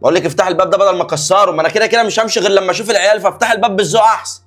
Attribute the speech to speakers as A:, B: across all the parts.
A: بقول لك افتح الباب ده بدل ما اكسره، ما انا كده كده مش همشي غير لما اشوف العيال، فافتح الباب بالذوق احسن.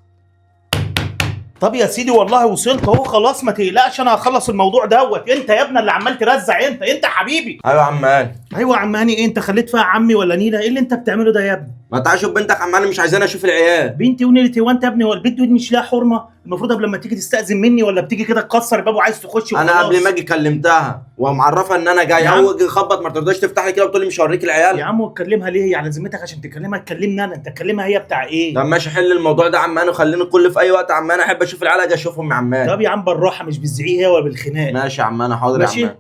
B: طب يا سيدي والله وصلت اهو خلاص، ما تقلقش انا هخلص الموضوع دوت. انت يا ابني اللي عمال ترزع، انت حبيبي.
A: ايوه يا عم هاني.
B: ايوه يا عم هاني ايه؟ انت خليت فيها عمي ولا نيله؟ ايه اللي انت بتعمله ده يا ابني؟
A: ما تعالى شوف بنتك عم هاني، مش عايزاني اشوف العيال.
B: بنتي ونيلتي؟ هو انت يا ابني هو البنت دي مش لها حرمه؟ المفروض قبل لما تيجي تستأذن مني، ولا بتيجي كده تكسر الباب وعايز تخش وخلاص؟
A: انا قبل ما اجي كلمتها ومعرفها ان انا جاي،
B: يا عم.
A: اول اجي اخبط ما ترضاش تفتح لي كده وتقول لي مش هوريك العيال.
B: يا عم وتكلمها ليه؟ هي على ذمتك عشان تكلمها؟ تكلمني انا، انت تكلمها هي بتاع ايه؟
A: طب ماشي، حل الموضوع ده يا عم هاني وخليني كل في اي وقت يا عم هاني احب اشوف العيال اجي اشوفهم يا عم هاني.
B: طب يا عم بالراحه، مش بالزعيق هي ولا بالخناق.
A: ماشي يا عم هاني، حاضر يا عم
B: ماشي.
A: هاني.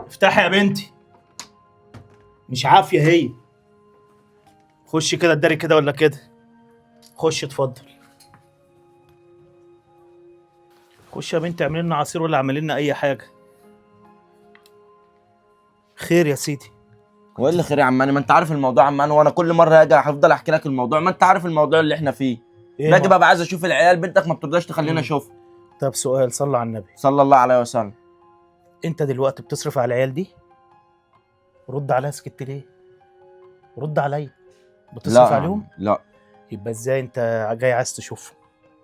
B: افتحي يا بنتي، مش عافيه هي. خشي كده اتداري كده ولا كده. خش اتفضل. خش يا بنتي، اعملي لنا عصير ولا اعملي لنا اي حاجه. خير يا سيدي.
A: هو ايه اللي خير يا عم هاني؟ ما انت عارف الموضوع يا عم هاني، وانا كل مره اجي هفضل احكي لك الموضوع، ما انت عارف الموضوع اللي احنا فيه.
B: إيه
A: باجي ببقى عايز اشوف العيال، بنتك ما بترضاش تخليني اشوفها.
B: طب سؤال، صلى على النبي.
A: صلى الله عليه وسلم.
B: انت دلوقتي بتصرف على العيال دي؟ رد عليا، سكت ليه؟ رد عليا. بتصرف عليهم؟
A: لا.
B: يبقى ازاي انت جاي عايز تشوفهم؟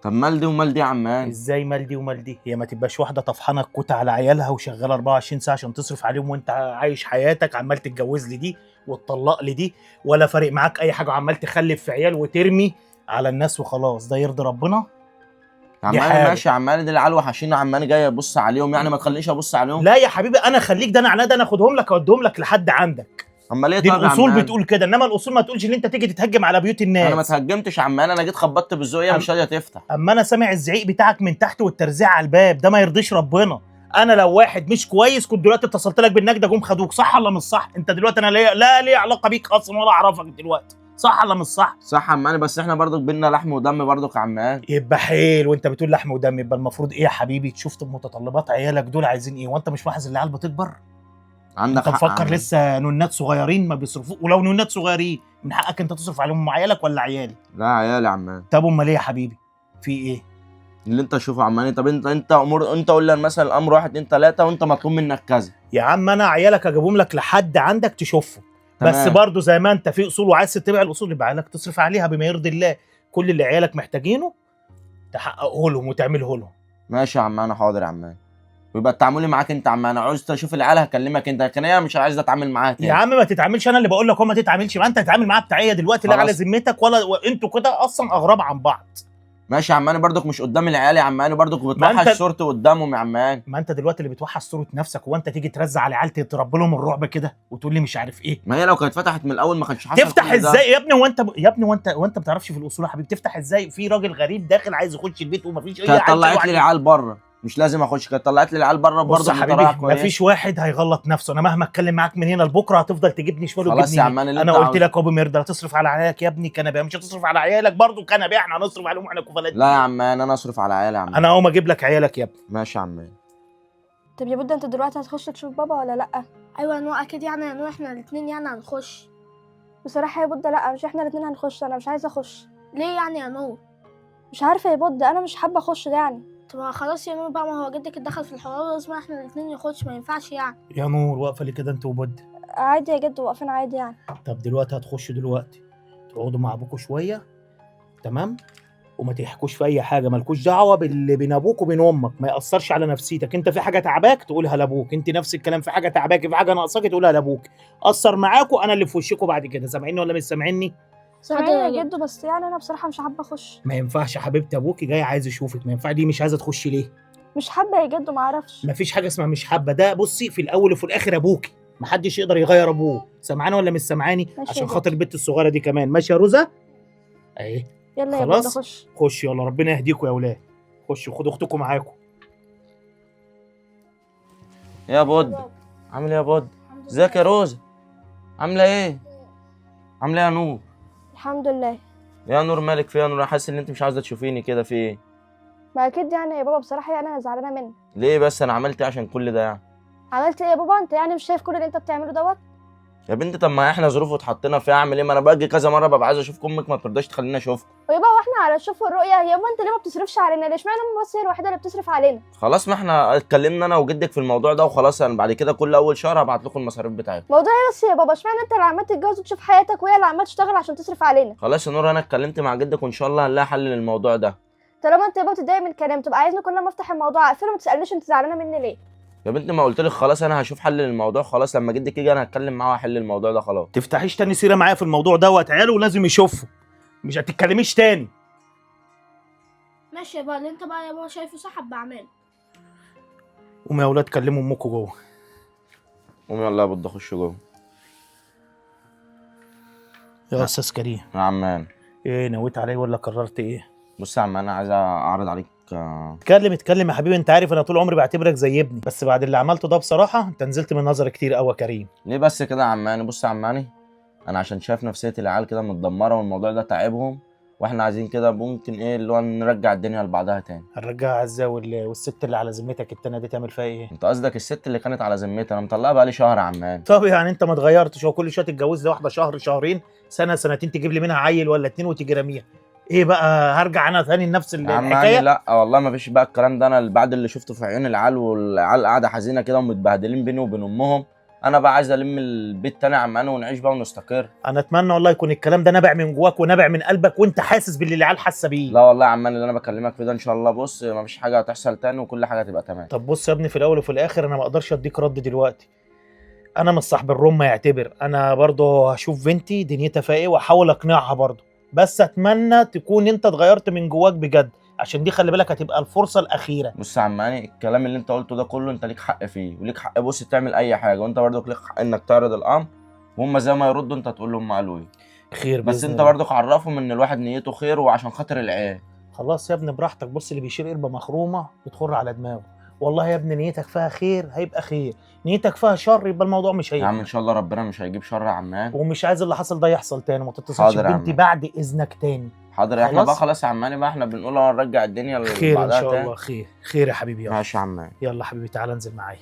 A: طب مال دي ومال دي يا عم هاني؟
B: ازاي مال دي ومال دي؟ هي ما تبقاش واحده طفحانه الكوته على عيالها وشغاله 24 ساعه عشان تصرف عليهم، وانت عايش حياتك عمال تتجوز لي دي وتطلق لي دي، ولا فارق معاك اي حاجه، وعمال تخلف في عيال وترمي على الناس وخلاص؟ ده يرضي ربنا؟
A: يا
B: دي
A: عم هاني
B: حاجة.
A: ماشي يا عم هاني، دي العيال وحشين يا عم هاني، جاي ابص عليهم يعني، ما تخلينيش ابص عليهم.
B: لا يا حبيبي انا خليك، ده انا عناد، انا اخدهم لك اوديهم لك لحد عندك.
A: اما ليه
B: دي
A: طيب يا عم
B: الاصول
A: هاني؟
B: بتقول كده، انما الاصول ما تقولش ان انت تيجي تتهجم على بيوت الناس.
A: انا ما اتهجمتش يا عم هاني، انا جيت خبطت بالذوق، هي مش راضيه تفتح.
B: اما انا سامع الزعيق بتاعك من تحت والترزيع على الباب، ده ما يرضيش ربنا. انا لو واحد مش كويس كنت دلوقتي اتصلت لك بالنجده جم خدوك، صح ولا مش صح؟ انت دلوقتي انا لا ليه علاقه بيك اصلا ولا اعرفك دلوقتي، صح ولا مش صح؟
A: صح يا عم هاني، بس احنا برضك بينا لحم ودم برضك يا عم هاني.
B: يبقى حيل، وانت بتقول لحم ودم، يبقى المفروض ايه يا حبيبي؟ تشوف متطلبات عيالك دول عايزين ايه، وانت مش ملاحظ ان العيال بتكبر؟
A: عندك
B: انت
A: حق يا
B: مفكر
A: عم.
B: لسه نونات صغيرين ما بيصرفوا؟ ولو نونات صغيرين من حقك انت تصرف عليهم، هم عيالك ولا عيالي؟
A: لا عيال يا عم هاني.
B: طب امال ايه يا حبيبي؟ في ايه؟
A: اللي انت تشوفه يا عم هاني. طب انت امور، انت قول لي مثلا الامر 1 2 3 وانت مطلوب منك كذا.
B: يا عم انا عيالك اجيبهم لك لحد عندك تشوفهم، بس
A: تمام.
B: برضه زي ما انت في اصول وعايز تتبع الاصول، يبقى عيالك تصرف عليها بما يرضي الله. كل اللي عيالك محتاجينه تحققه لهم وتعمله لهم.
A: ماشي يا عم هاني، حاضر يا عم هاني. ويبقى التعاملي معاك انت يا عم هاني، عاوز اشوف العيال هكلمك انت، لكن هي مش عايزه اتعامل معاها تاني.
B: يا عم ما تتعاملش، انا اللي بقول لك، هو ما تتعاملش، ما انت تتعامل معاها بتاعيه دلوقتي، لا
A: خلاص.
B: على ذمتك ولا انتوا كده اصلا اغراب عن بعض.
A: ماشي يا عم هاني، برضك مش قدام العيال يا عم هاني، برضك بتوحش صورتي قدامهم يا عم هاني.
B: ما انت دلوقتي اللي بتوحش صوره نفسك، هو انت تيجي ترزع على العيال تربي لهم الرعب كده وتقول لي مش عارف ايه؟
A: ما هي لو كانت فتحت من الاول ما كانش حصل
B: تفتح
A: كل ده.
B: ازاي يا ابني؟ وانت ما بتعرفش في الاصول يا حبيبي؟ تفتح ازاي في راجل غريب داخل عايز يخش البيت ومفيش اي
A: كانت
B: حاجه؟
A: طلعت لي العيال بره، مش لازم اخش، كانت طلعت لي العيال بره
B: بص
A: برضه
B: يا حبيبي، مفيش واحد هيغلط نفسه، انا مهما اتكلم معاك من هنا لبكره هتفضل تجيبني شمال
A: خلاص
B: وتجيبني
A: يا عم
B: يمين.
A: اللي
B: انا
A: انت
B: قلت
A: عاوزه.
B: لك اهو بمرضى، هتصرف على عيالك يا ابني كنبه، مش هتصرف على عيالك برضه كنبه، احنا هنصرف عليهم احنا كفالات.
A: لا يا عم انا اصرف على عيالي يا عم.
B: انا اقوم اجيب لك عيالك يا ابني.
A: ماشي يا عم.
C: طب يا بود انت دلوقتي هتخش تشوف بابا ولا لا؟
D: ايوه يا نوع اكيد يعني يا نوع احنا الاتنين يعني هنخش.
C: بصراحه يا بود لا، مش احنا الاتنين هنخش، انا مش عايزه اخش.
D: ليه يعني يا نور؟
C: مش عارفه يا بود، انا مش حابه اخش يعني.
D: طب خلاص يا نور بقى، ما هو جدك اتدخل في الحوار لازم احنا الاتنين نخش، ما ينفعش يعني.
B: يا نور واقفه لي كده انت وبد؟
C: عادي يا جد، واقفين عادي يعني.
B: طب دلوقتي هتخشوا دلوقتي تقعدوا مع ابوكوا شويه، تمام؟ وما تحكوش في اي حاجه، مالكوش دعوه باللي بين ابوك وبين امك، ما ياثرش على نفسيتك. انت في حاجه تعباك تقولها لابوك، انت نفس الكلام، في حاجه تعباك، في حاجه ناقصاك تقولها لابوك. اثر معاكوا انا اللي في وشكوا بعد كده. سامعيني ولا مش سامعيني؟
C: سامعين
D: حاضر
C: يا
D: يا
C: جد، بس يعني انا بصراحه مش حابه اخش.
B: ما ينفعش يا حبيبتي، ابوكي جاي عايز يشوفك، ما ينفع. دي مش عايزه تخشي ليه؟
C: مش حابه يا جد، ما اعرفش.
B: ما فيش حاجه اسمها مش حابه، ده بصي في الاول وفي الاخر ابوكي، ما حدش يقدر يغير ابوه. سامعاني ولا مش سامعاني؟
C: ماشي
B: عشان
C: يا
B: خاطر
C: جد.
B: البت الصغيره دي كمان. ماشي يا روزا؟ اهي.
C: يلا يا بود
B: خلاص
C: اخش.
B: خش يلا، ربنا يهديكوا يا اولاد. خشوا خدوا اختكم معاكم.
A: يا بود، عامل ايه يا بود؟ ازيك يا روزا؟ عامله ايه؟ عامله ايه يا نور؟
C: الحمد لله.
A: يا نور مالك في يا نور؟ حاسس ان انت مش عاوزه تشوفيني كده، في ايه؟
C: ما اكيد يعني يا بابا، بصراحه يعني انا زعلانه منك.
A: ليه بس؟ انا عملت ايه عشان كل ده يعني؟
C: عملت ايه يا بابا؟ انت يعني مش شايف كل اللي انت بتعمله دوت؟
A: يا بنتي طب ما احنا ظروف اتحطينا فيها، اعمل ايه؟ ما انا باجي كذا مره ببقى عايز اشوف امك ما بترضاش تخليني اشوفك.
C: ويبقى واحنا على الشوف والرؤيه، يابا انت ليه ما بتصرفش علينا؟ ليش معنى امي بس هي الوحيده اللي بتصرف علينا؟
A: خلاص ما احنا اتكلمنا انا وجدك في الموضوع ده وخلاص، انا بعد كده كل اول شهر هبعت لكم المصاريف بتاعتكم.
C: موضوع ايه بس يا بابا؟ اشمعنى انت اللي عمال تتجوز وتشوف حياتك وهي اللي عمال تشتغل عشان تصرف علينا؟
A: خلاص يا نور انا اتكلمت مع جدك وان شاء الله هنلاقي حل للموضوع ده.
C: طالما انت يابا بتتضايق من الكلام تبقى عايزني كل ما افتح الموضوع اقفله وما تسالنيش انت زعلانه مني ليه؟
A: يا بنتي ما قلت لك خلاص انا هشوف حل للموضوع، خلاص لما جدك يجي انا هتكلم معاه واحل الموضوع ده خلاص.
B: تفتحيش تاني سيره معايا في الموضوع دوت، عياله ولازم يشوفه، مش هتتكلميش تاني.
D: ماشي يابا، اللي انت بقى يابا شايفه صح بعمله.
B: قوموا يا اولاد كلموا امكم جوه.
A: قومي يلا يا بض خش جوه.
B: يا استاذ كريم،
A: يا عمان
B: ايه نويت عليه ولا قررت ايه؟
A: بص يا عم انا عايز اعرض عليك
B: اتكلم يا حبيبي، انت عارف انا طول عمري بعتبرك زي ابني، بس بعد اللي عملته ده بصراحه انت نزلت من نظري كتير قوي يا كريم.
A: ليه بس كده يا عماني؟ بص يا عماني انا عشان شايف نفسيه العيال كده متدمره والموضوع ده تعبهم، واحنا عايزين كده ممكن ايه اللي هو نرجع الدنيا لبعضها تاني.
B: هنرجعها ازاي والست اللي على ذمتك التانية دي تعمل فيها ايه؟
A: انت قصدك الست اللي كانت على ذمتي؟ انا مطلقها بقالي شهر يا عمان.
B: طب يعني انت ما اتغيرتش؟ هو كل شويه تتجوز لي واحده شهر شهرين سنه سنتين تجيب لي منها عيل ولا اتنين وتيجي راميها؟ ايه بقى هرجع انا ثاني لنفس
A: يا عماني
B: الحكايه؟
A: لا والله ما فيش بقى الكلام ده، انا بعد اللي شفته في عيون العيال والعيال قاعده حزينه كده ومتبهدلين بيني وبين امهم، انا بقى عايز الم البيت تاني يا عماني ونعيش بقى ونستقر.
B: انا اتمنى والله يكون الكلام ده نابع من جواك ونابع من قلبك وانت حاسس باللي العيال حاسه بيه.
A: لا والله يا عماني اللي انا بكلمك فيه ده ان شاء الله بص ما فيش حاجه هتحصل تاني وكل حاجه هتبقى تمام.
B: طب بص يا ابني، في الاول وفي الاخر انا ما اقدرش اديك رد دلوقتي، انا مش صاحب الرمه يعتبر، انا برضه هشوف بنتي دنيتها فيها ايه واحاول اقنعها برضه، بس اتمنى تكون انت اتغيرت من جواك بجد، عشان دي خلي بالك هتبقى الفرصه الاخيره.
A: بص يا عماني الكلام اللي انت قلته ده كله انت ليك حق فيه وليك حق بص تعمل اي حاجه، وانت برضك ليك حق انك تعرض الامر وهم زي ما يردوا انت تقول لهم قالوا ايه.
B: خير
A: بس
B: بإذن
A: انت
B: الله.
A: برضك عرفهم ان الواحد نيته خير وعشان خاطر العيال.
B: خلاص يا ابني براحتك، بص اللي بيشيل قربة مخرومة بتخر على دماغه، والله يا ابني نيتك فيها خير هيبقى خير، نيتك فيها شر يبقى الموضوع مش
A: يا
B: هيبقى.
A: عم ان شاء الله ربنا مش هيجيب شر يا عمان.
B: ومش عايز اللي حصل ده يحصل تاني، ما تتصلش
A: حاضر يا
B: ببنتي
A: عم.
B: بعد اذنك تاني.
A: حاضر احنا
B: خلاص؟
A: بقى خلاص يا عماني بقى احنا بنقول هنرجع الدنيا
B: خير ان
A: لبعضها
B: شاء
A: تاني.
B: الله، خير خير يا حبيبي. يلا
A: ماشي يا عمان.
B: يلا حبيبي تعالى انزل معايا.